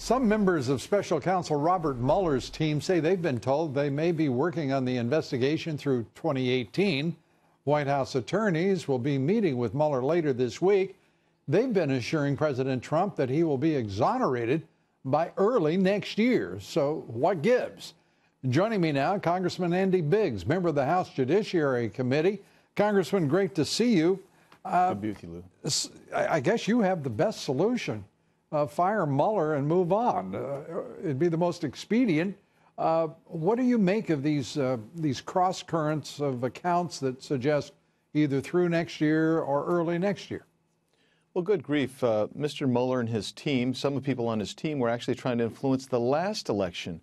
Some members of special counsel Robert Mueller's team say they've been told they may be working on the investigation through 2018. White House attorneys will be meeting with Mueller later this week. They've been assuring President Trump that he will be exonerated by early next year. So what gives? Joining me now, Congressman Andy Biggs, member of the House Judiciary Committee. Congressman, great to see you. Good to be with you, Lou. I guess you have the best solution. Fire Mueller and move on. It'd be the most expedient. What do you make of these cross currents of accounts that suggest either through next year or early next year? Well, good grief. Mr. Mueller and his team, some of the people on his team were actually trying to influence the last election.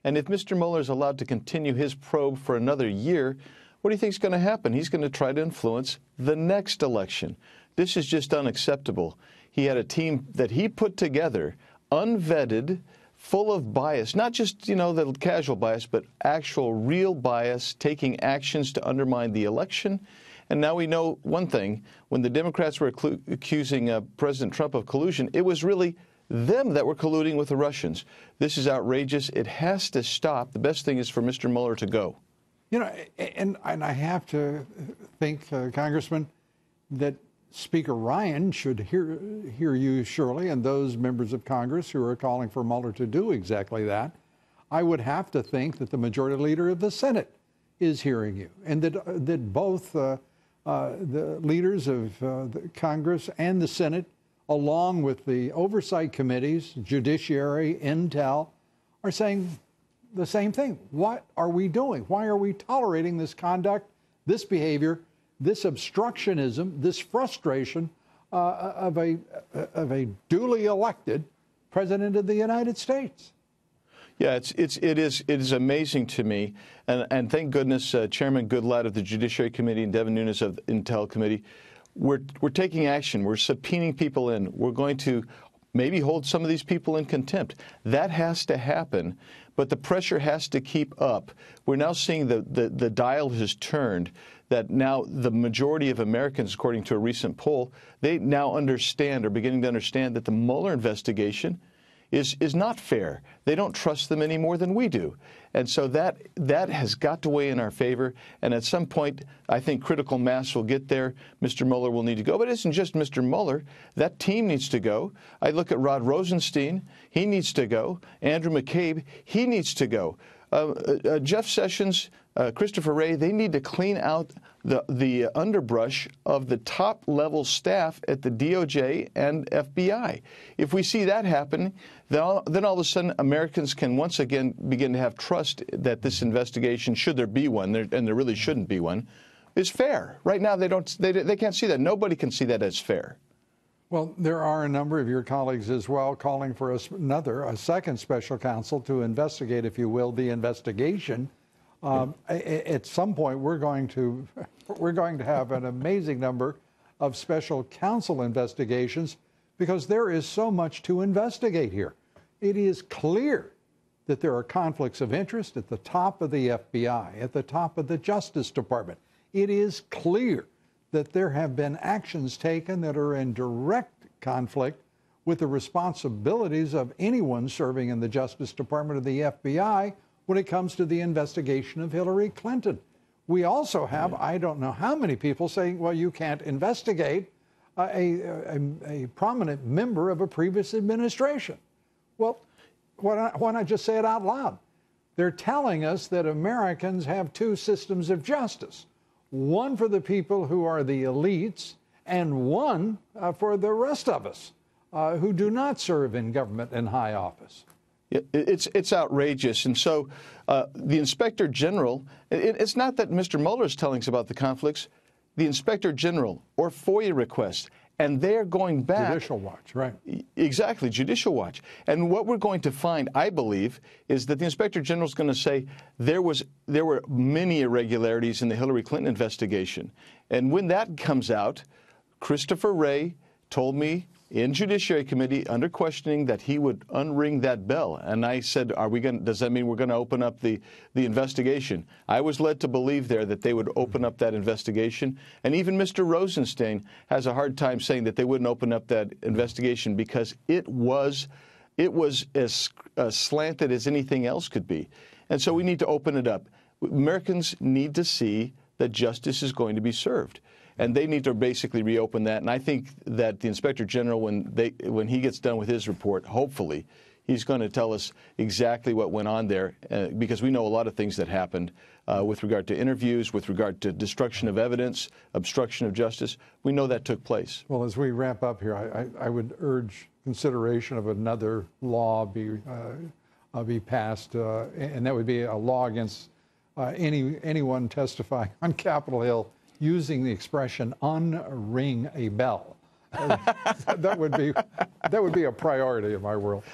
And if Mr. Mueller is allowed to continue his probe for another year, what do you think is going to happen? He's going to try to influence the next election. This is just unacceptable. He had a team that he put together, unvetted, full of bias, not just, the casual bias, but actual real bias, taking actions to undermine the election. And now we know one thing. When the Democrats were accusing President Trump of collusion, it was really them that were colluding with the Russians. This is outrageous. It has to stop. The best thing is for Mr. Mueller to go. And I have to think, Congressman, that Speaker Ryan should hear you, surely, and those members of Congress who are calling for Mueller to do exactly that. I would have to think that the majority leader of the Senate is hearing you, and that both the leaders of the Congress and the Senate, along with the oversight committees, Judiciary, Intel, are saying the same thing. What are we doing? Why are we tolerating this conduct, this behavior, this obstructionism, this frustration of a duly elected president of the United States? Yeah, it is amazing to me, and thank goodness Chairman Goodlatte of the Judiciary Committee and Devin Nunes of the Intel Committee, we're taking action. We're subpoenaing people in. We're going to maybe hold some of these people in contempt. That has to happen, but the pressure has to keep up. We're now seeing the dial has turned, that now the majority of Americans, according to a recent poll, they now understand, or beginning to understand, that the Mueller investigation is not fair. They don't trust them any more than we do. And so that has got to weigh in our favor. And at some point, I think critical mass will get there. Mr. Mueller will need to go. But it isn't just Mr. Mueller. That team needs to go. I look at Rod Rosenstein. He needs to go. Andrew McCabe, he needs to go. Jeff Sessions, Christopher Wray, they need to clean out the underbrush of the top-level staff at the DOJ and FBI. If we see that happen, then all of a sudden Americans can once again begin to have trust that this investigation, should there be one, and there really shouldn't be one, is fair. Right now they can't see that. Nobody can see that as fair. Well, there are a number of your colleagues as well calling for a second special counsel to investigate, if you will, the investigation. At some point, we're going to have an amazing number of special counsel investigations because there is so much to investigate here. It is clear that there are conflicts of interest at the top of the FBI, at the top of the Justice Department. It is clear that there have been actions taken that are in direct conflict with the responsibilities of anyone serving in the Justice Department or the FBI when it comes to the investigation of Hillary Clinton. We also have, I don't know how many people saying, well, you can't investigate a prominent member of a previous administration. Well, why not just say it out loud? They're telling us that Americans have two systems of justice. One for the people who are the elites, and one for the rest of us who do not serve in government in high office. It's outrageous. And so the Inspector General, it's not that Mr. Mueller is telling us about the conflicts. The Inspector General or FOIA requests, and they're going back. Judicial Watch, right. Exactly, Judicial Watch. And what we're going to find, I believe, is that the Inspector General is going to say there were many irregularities in the Hillary Clinton investigation. And when that comes out, Christopher Wray told me in Judiciary Committee under questioning that he would unring that bell. And I said, does that mean we're going to open up the investigation? I was led to believe there that they would open up that investigation. And even Mr. Rosenstein has a hard time saying that they wouldn't open up that investigation because it was it was as slanted as anything else could be. And so we need to open it up. Americans need to see that justice is going to be served. And they need to basically reopen that. And I think that the Inspector General, when he gets done with his report, hopefully, he's going to tell us exactly what went on there, because we know a lot of things that happened with regard to interviews, with regard to destruction of evidence, obstruction of justice. We know that took place. Well, as we wrap up here, I would urge consideration of another law be passed, and that would be a law against anyone testifying on Capitol Hill using the expression "unring a bell." That would be a priority in my world.